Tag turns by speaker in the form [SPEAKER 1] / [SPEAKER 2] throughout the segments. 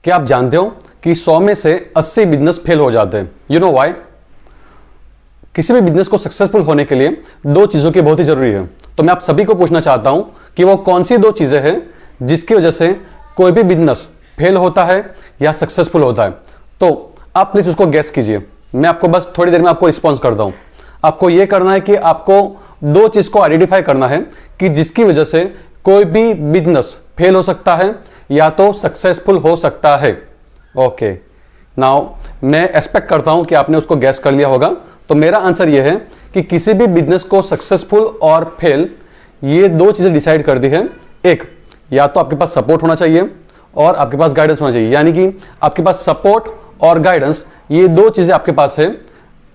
[SPEAKER 1] क्या आप जानते हो कि 100 में से 80 बिजनेस फेल हो जाते हैं? You know why? किसी भी बिजनेस को सक्सेसफुल होने के लिए दो चीज़ों की बहुत ही जरूरी है। तो मैं आप सभी को पूछना चाहता हूं कि वो कौन सी दो चीज़ें हैं जिसकी वजह से कोई भी बिजनेस फेल होता है या सक्सेसफुल होता है। तो आप प्लीज़ उसको गेस कीजिए। मैं आपको बस थोड़ी देर में आपको रिस्पॉन्स करता हूं। आपको यह करना है कि आपको दो चीज़ को आइडेंटिफाई करना है कि जिसकी वजह से कोई भी बिजनेस फेल हो सकता है या तो सक्सेसफुल हो सकता है। ओके, नाउ मैं एक्सपेक्ट करता हूं कि आपने उसको गैस कर लिया होगा। तो मेरा आंसर यह है कि किसी भी बिजनेस को सक्सेसफुल और फेल ये दो चीजें डिसाइड कर दी है। एक, या तो आपके पास सपोर्ट होना चाहिए और आपके पास गाइडेंस होना चाहिए, यानी कि आपके पास सपोर्ट और गाइडेंस ये दो चीजें आपके पास है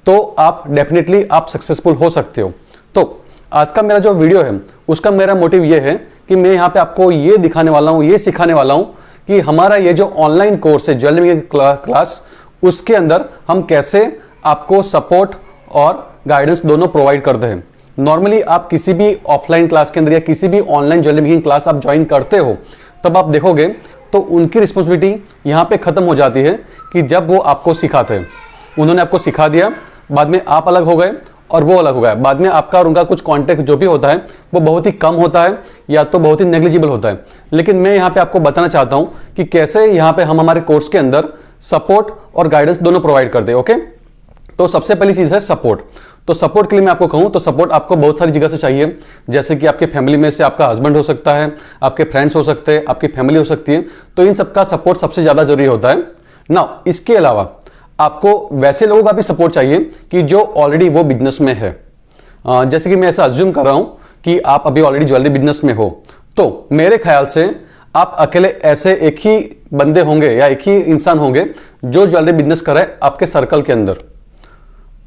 [SPEAKER 1] तो आप डेफिनेटली आप सक्सेसफुल हो सकते हो। तो आज का मेरा जो वीडियो है उसका मेरा मोटिव ये है कि मैं यहाँ पे आपको ये दिखाने वाला हूँ, ये सिखाने वाला हूँ कि हमारा ये जो ऑनलाइन कोर्स है ज्वेलरी मेकिंग क्लास, उसके अंदर हम कैसे आपको सपोर्ट और गाइडेंस दोनों प्रोवाइड करते हैं। नॉर्मली आप किसी भी ऑफलाइन क्लास के अंदर या किसी भी ऑनलाइन ज्वेलरी मेकिंग क्लास आप ज्वाइन करते हो तब आप देखोगे तो उनकी रिस्पॉन्सिबिलिटी यहाँ पे खत्म हो जाती है कि जब वो आपको सिखाते हैं, उन्होंने आपको सिखा दिया, बाद में आप अलग हो गए और वो अलग हो गया, बाद में आपका और उनका कुछ कांटेक्ट जो भी होता है वो बहुत ही कम होता है या तो बहुत ही नेग्लिजिबल होता है। लेकिन मैं यहाँ पे आपको बताना चाहता हूँ कि कैसे यहाँ पे हम हमारे कोर्स के अंदर सपोर्ट और गाइडेंस दोनों प्रोवाइड करते हैं। ओके, तो सबसे पहली चीज है सपोर्ट। तो सपोर्ट के लिए मैं आपको कहूँ तो सपोर्ट आपको बहुत सारी जगह से चाहिए, जैसे कि आपके फैमिली में से आपका हस्बैंड हो सकता है, आपके फ्रेंड्स हो सकते हैं, आपकी फैमिली हो सकती है। तो इन सबका सपोर्ट सबसे ज्यादा जरूरी होता है ना। इसके अलावा आपको वैसे लोगों का भी सपोर्ट चाहिए कि जो ऑलरेडी वो बिजनेस में है। जैसे कि मैं ऐसा अज्यूम कर रहा हूं कि आप अभी ऑलरेडी ज्वेलरी बिजनेस में हो, तो मेरे ख्याल से आप अकेले ऐसे एक ही बंदे होंगे या एक ही इंसान होंगे जो ज्वेलरी बिजनेस कर रहे हैं आपके सर्कल के अंदर।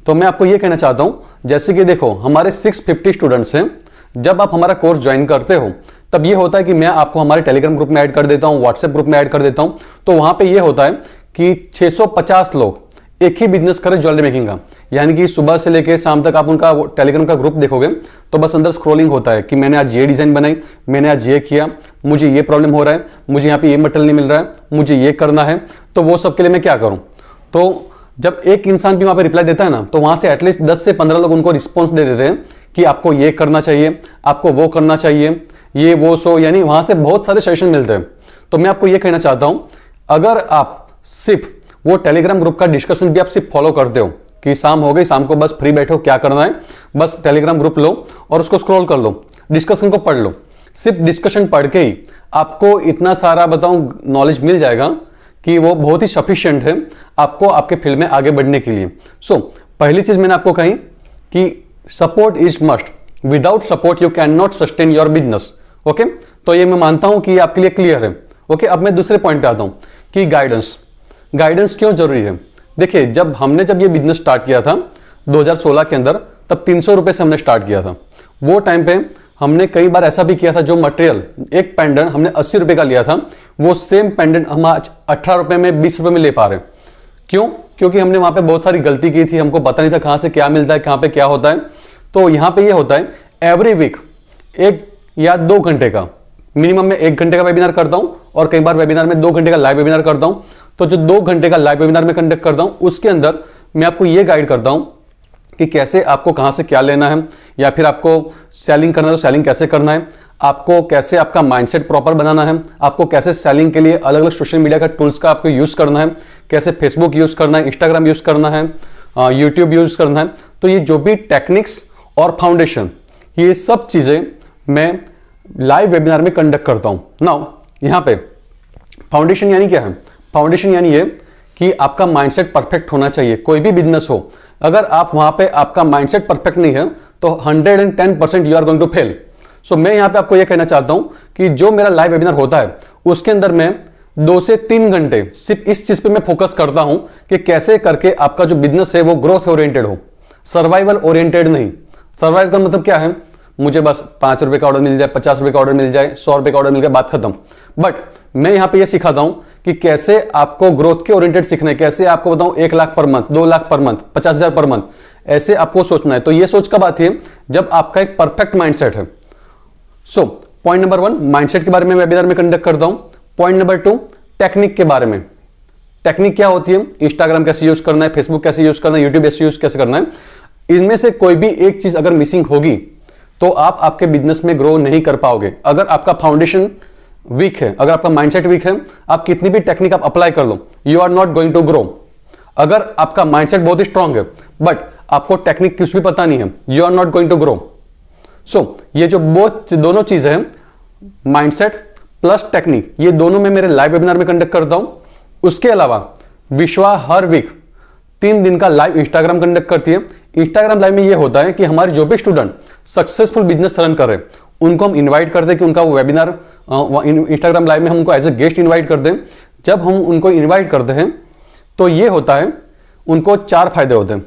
[SPEAKER 1] तो मैं आपको यह कहना चाहता हूं, जैसे कि देखो हमारे 650 स्टूडेंट्स हैं। जब आप हमारा कोर्स ज्वाइन करते हो तब यह होता है कि मैं आपको हमारे टेलीग्राम ग्रुप में ऐड कर देता हूं, व्हाट्सएप ग्रुप में ऐड कर देता हूं। तो वहां पे यह होता है कि 650 लोग एक ही बिजनेस करें ज्वेलरी मेकिंग का, यानी कि सुबह से लेकर शाम तक आप उनका टेलीग्राम का ग्रुप देखोगे तो बस अंदर स्क्रॉलिंग होता है कि मैंने आज ये डिजाइन बनाई, मैंने आज ये किया, मुझे ये प्रॉब्लम हो रहा है, मुझे यहाँ पे ये मटेरियल नहीं मिल रहा है, मुझे ये करना है। तो वो सब के लिए मैं क्या करूं? तो जब एक इंसान भी वहां पे रिप्लाई देता है ना, तो वहां से एटलीस्ट 10 से 15 लोग उनको रिस्पॉन्स दे देते हैं कि आपको ये करना चाहिए, आपको वो करना चाहिए, ये वो सो, यानी वहां से बहुत सारे सजेशन मिलते हैं। तो मैं आपको ये कहना चाहता हूं, अगर आप सिर्फ वो टेलीग्राम ग्रुप का डिस्कशन भी आप सिर्फ फॉलो करते हो कि शाम हो गई, शाम को बस फ्री बैठो, क्या करना है, बस टेलीग्राम ग्रुप लो और उसको स्क्रॉल कर लो, डिस्कशन को पढ़ लो। सिर्फ डिस्कशन पढ़ के ही आपको इतना सारा बताऊं नॉलेज मिल जाएगा कि वो बहुत ही सफिशिएंट है आपको आपके फील्ड में आगे बढ़ने के लिए। सो पहली चीज मैंने आपको कही कि support is must, without support you can not sustain your business. Okay, तो ये मैं मानता हूं कि आपके लिए क्लियर है। ओके, अब मैं दूसरे पॉइंट पे आता हूं कि गाइडेंस क्यों जरूरी है। देखिए, जब ये बिजनेस स्टार्ट किया था 2016 के अंदर, तब 300 रुपए से हमने स्टार्ट किया था। वो टाइम पे हमने कई बार ऐसा भी किया था, जो मटेरियल एक पेंडेंट हमने 80 रुपए का लिया था, वो सेम पेंडेंट हम आज 18 रुपए में 20 रुपए में ले पा रहे हैं। क्यों? क्योंकि हमने वहां पे बहुत सारी गलती की थी, हमको पता नहीं था कहां से क्या मिलता है, कहां पे क्या होता है। तो यहां पे ये होता है एवरी वीक 1 या 2 घंटे का, मिनिमम में 1 घंटे का वेबिनार करता हूं और कई बार वेबिनार में 2 घंटे का लाइव वेबिनार करता हूं। तो जो 2 घंटे का लाइव वेबिनार में कंडक्ट करता हूं उसके अंदर मैं आपको यह गाइड करता हूं कि कैसे आपको कहां से क्या लेना है, या फिर आपको सेलिंग करना है तो सेलिंग कैसे करना है, आपको कैसे आपका माइंडसेट प्रॉपर बनाना है, आपको कैसे सेलिंग के लिए अलग अलग सोशल मीडिया का टूल्स का आपको यूज करना है, कैसे फेसबुक यूज करना है, इंस्टाग्राम यूज करना है, यूट्यूब यूज करना है। तो ये जो भी टेक्निक्स और फाउंडेशन, ये सब चीजें मैं लाइव वेबिनार में कंडक्ट करता हूं। नाउ यहां पे फाउंडेशन यानी क्या है? फाउंडेशन यानी ये कि आपका माइंडसेट परफेक्ट होना चाहिए। कोई भी बिजनेस हो, अगर आप वहां पे आपका माइंडसेट परफेक्ट नहीं है तो 110% you are going to fail. So मैं यहां पे आपको यह कहना चाहता हूं कि जो मेरा लाइव वेबिनार होता है उसके अंदर मैं 2 से 3 घंटे सिर्फ इस चीज पे मैं फोकस करता हूं कि कैसे करके आपका जो बिजनेस है वो ग्रोथ ओरिएंटेड हो, सर्वाइवल ओरिएंटेड नहीं। सर्वाइवल का मतलब क्या है? मुझे बस 5 रुपए का ऑर्डर मिल जाए, 50 रुपए का ऑर्डर मिल जाए, 100 रुपए का ऑर्डर मिल जाए, बात खत्म। बट मैं यहां पे ये सिखाता हूं कि कैसे आपको ग्रोथ के ओरिएंटेड सीखना है, कैसे आपको बताऊं 1 lakh per month, 2 lakh per month, 50,000 per month, ऐसे आपको सोचना है। तो ये सोच कब आती है? जब आपका एक परफेक्ट माइंडसेट है। सो पॉइंट नंबर 1 माइंडसेट के बारे में वेबिनार में कंडक्ट करता हूं। पॉइंट नंबर 2 टेक्निक के बारे में। टेक्निक क्या होती है, इंस्टाग्राम कैसे यूज करना है, फेसबुक कैसे यूज करना है, यूट्यूब कैसे करना है। इनमें से कोई भी एक चीज अगर मिसिंग होगी तो आप आपके बिजनेस में ग्रो नहीं कर पाओगे। अगर आपका फाउंडेशन वीक है, अगर आपका माइंडसेट वीक है, आप कितनी भी टेक्निक आप अप्लाई कर लो, you are not going to grow. अगर आपका माइंडसेट बहुत ही स्ट्रांग है बट आपको टेक्निक कुछ भी पता नहीं है, you are not going to grow. So ये जो दोनों चीजें हैं, माइंडसेट प्लस टेक्निक, ये दोनों मैं मेरे लाइव वेबिनार में कंडक्ट करता हूं। उसके अलावा विश्वा हर वीक 3 दिन का लाइव इंस्टाग्राम कंडक्ट करती है। इंस्टाग्राम लाइव में ये होता है कि हमारे जो भी स्टूडेंट सक्सेसफुल बिजनेस रन कर रहे हैं उनको हम इनवाइट करते हैं कि उनका वेबिनार इंस्टाग्राम लाइव में हम उनको एज ए गेस्ट इनवाइट करते हैं। जब हम उनको इनवाइट करते हैं तो ये होता है, उनको 4 फायदे होते हैं।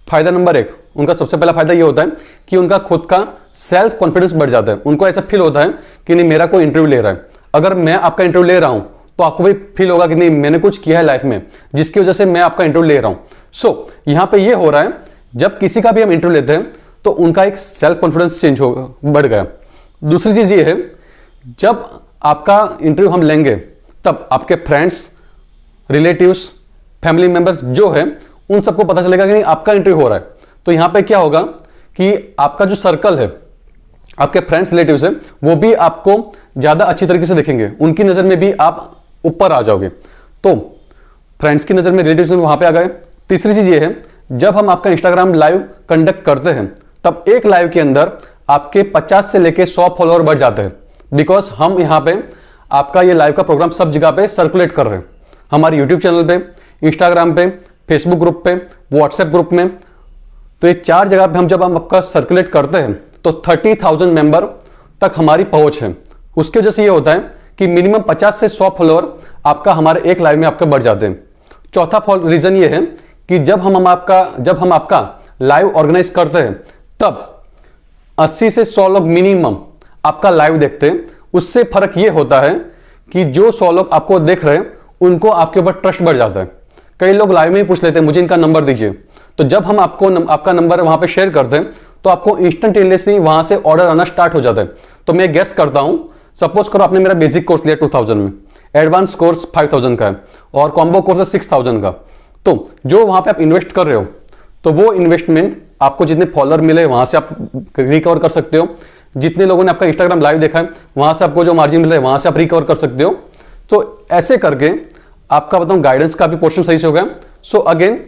[SPEAKER 1] फायदा नंबर 1, उनका सबसे पहला फायदा ये होता है कि उनका खुद का सेल्फ कॉन्फिडेंस बढ़ जाता है। उनको ऐसा फील होता है कि नहीं, मेरा कोई इंटरव्यू ले रहा है, अगर मैं आपका इंटरव्यू ले रहा हूं तो आपको भी फील होगा कि नहीं, मैंने कुछ किया है लाइफ में जिसकी वजह से मैं आपका इंटरव्यू ले रहा हूं। सो यहां पे ये हो रहा है, जब किसी का भी हम इंटरव्यू लेते हैं तो उनका एक सेल्फ कॉन्फिडेंस बढ़ गया। दूसरी चीज ये है, जब आपका इंटरव्यू हम लेंगे तब आपके फ्रेंड्स, रिलेटिव्स, फैमिली मेंबर्स जो है उन सबको पता चलेगा कि नहीं आपका इंटरव्यू हो रहा है। तो यहां पे क्या होगा कि आपका जो सर्कल है, आपके फ्रेंड्स, रिलेटिव्स है, वो भी आपको ज्यादा अच्छी तरीके से देखेंगे, उनकी नजर में भी आप ऊपर आ जाओगे। तो फ्रेंड्स की नजर में, रिलेटिव्स में वहां पे आ गए। तीसरी चीज ये है, जब हम आपका इंस्टाग्राम लाइव कंडक्ट करते हैं तब एक लाइव के अंदर आपके 50 से लेके 100 फॉलोअर बढ़ जाते हैं, बिकॉज हम यहां पे आपका ये लाइव का प्रोग्राम सब जगह पे सर्कुलेट कर रहे हैं, हमारे यूट्यूब चैनल पे, इंस्टाग्राम पे, फेसबुक ग्रुप पे, व्हाट्सएप ग्रुप में। तो ये 4 जगह पे जब हम आपका सर्कुलेट करते हैं तो 30,000 मेंबर तक हमारी पहुंच है। उसकी वजह से ये होता है कि मिनिमम 50 से 100 फॉलोअर आपका हमारे एक लाइव में आपके बढ़ जाते हैं। चौथा रीजन ये है कि जब हम आपका लाइव ऑर्गेनाइज करते हैं तब 80 से 100 लोग मिनिमम आपका लाइव देखते हैं। उससे फर्क ये होता है कि जो 100 लोग आपको देख रहे हैं उनको आपके ऊपर ट्रस्ट बढ़ जाता है। कई लोग लाइव में ही पूछ लेते हैं मुझे इनका नंबर दीजिए, तो जब हम आपका नंबर वहां पे शेयर करते हैं तो आपको इंस्टेंटेनियसली वहां से ऑर्डर आना स्टार्ट हो जाता है। तो मैं गेस करता हूं, सपोज करो आपने मेरा बेसिक कोर्स लिया 2000 में, एडवांस कोर्स 5000 का है और कॉम्बो कोर्स है 6000 का। तो जो वहां पे आप इन्वेस्ट कर रहे हो तो वो इन्वेस्टमेंट आपको जितने फॉलोअर मिले वहां से आप रिकवर कर सकते हो, जितने लोगों ने आपका इंस्टाग्राम लाइव देखा है वहां से आपको जो मार्जिन मिला है वहां से आप रिकवर कर सकते हो। तो ऐसे करके आपका बताऊं गाइडेंस का भी पोर्शन सही से हो गया। सो अगेन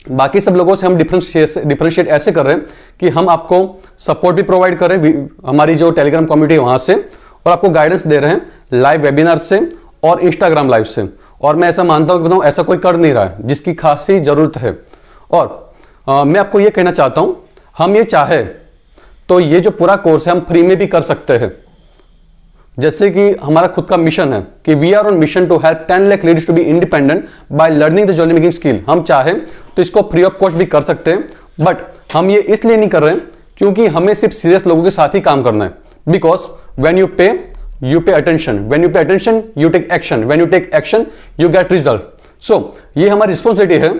[SPEAKER 1] बाकी सब लोगों से हम डिफरेंशिएट ऐसे कर रहे हैं कि हम आपको सपोर्ट भी प्रोवाइड कर रहे हैं हमारी जो टेलीग्राम कम्युनिटी है वहां से, और आपको गाइडेंस दे रहे हैं लाइव वेबिनार से और इंस्टाग्राम लाइव से। और मैं ऐसा मानता हूं कि बताऊं ऐसा कोई कर नहीं रहा है जिसकी खासी जरूरत है। और मैं आपको यह कहना चाहता हूं, हम ये चाहे तो ये जो पूरा कोर्स है हम फ्री में भी कर सकते हैं। जैसे कि हमारा खुद का मिशन है कि we are on mission to help 10 lakh ladies to be independent by learning the jewellery making skill. हम चाहें तो इसको फ्री ऑफ कॉस्ट भी कर सकते हैं, बट हम ये इसलिए नहीं कर रहे हैं क्योंकि हमें सिर्फ सीरियस लोगों के साथ ही काम करना है। Because when you pay attention, when you pay attention you take action, when you take action you get result. So ये हमारी रिस्पॉन्सिबिलिटी है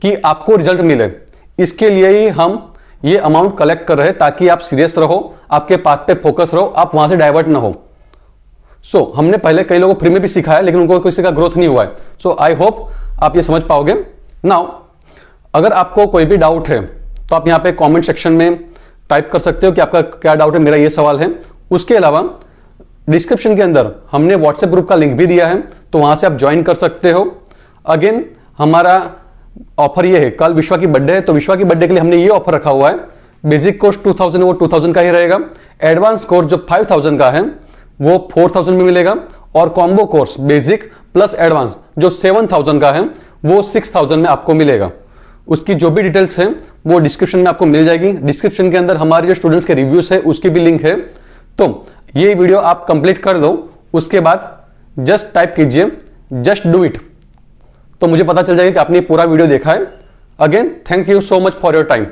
[SPEAKER 1] कि आपको रिजल्ट मिले। इसके लिए ही हम ये अमाउंट कलेक्ट कर रहे हैं ताकि आप सीरियस रहो, आपके पाथ पे फोकस रहो, आप वहां से डाइवर्ट ना हो। सो हमने पहले कई लोगों को फ्री में भी सिखाया लेकिन उनको किसी का ग्रोथ नहीं हुआ है। सो आई होप आप ये समझ पाओगे। नाउ अगर आपको कोई भी डाउट है तो आप यहाँ पे कमेंट सेक्शन में टाइप कर सकते हो कि आपका क्या डाउट है, मेरा ये सवाल है। उसके अलावा डिस्क्रिप्शन के अंदर हमने व्हाट्सएप ग्रुप का लिंक भी दिया है, तो वहां से आप ज्वाइन कर सकते हो। अगेन हमारा ऑफर ये है, कल विश्वा की बर्थडे है तो विश्वा की बर्थडे के लिए हमने ये ऑफर रखा हुआ है, बेसिक कोर्स 2000 वो 2000 का ही रहेगा, एडवांस कोर्स जो 5000 का है वो 4000 में मिलेगा, और combo course basic plus advance जो 7000 का है वो 6000 में आपको मिलेगा। उसकी जो भी डिटेल्स है वो डिस्क्रिप्शन में आपको मिल जाएगी। डिस्क्रिप्शन के अंदर हमारे जो स्टूडेंट्स के रिव्यूज है उसकी भी लिंक है। तो ये वीडियो आप कंप्लीट कर दो, उसके बाद जस्ट टाइप कीजिए जस्ट डू इट, तो मुझे पता चल जाएगा कि आपने पूरा वीडियो देखा है। Again thank you so much for your time.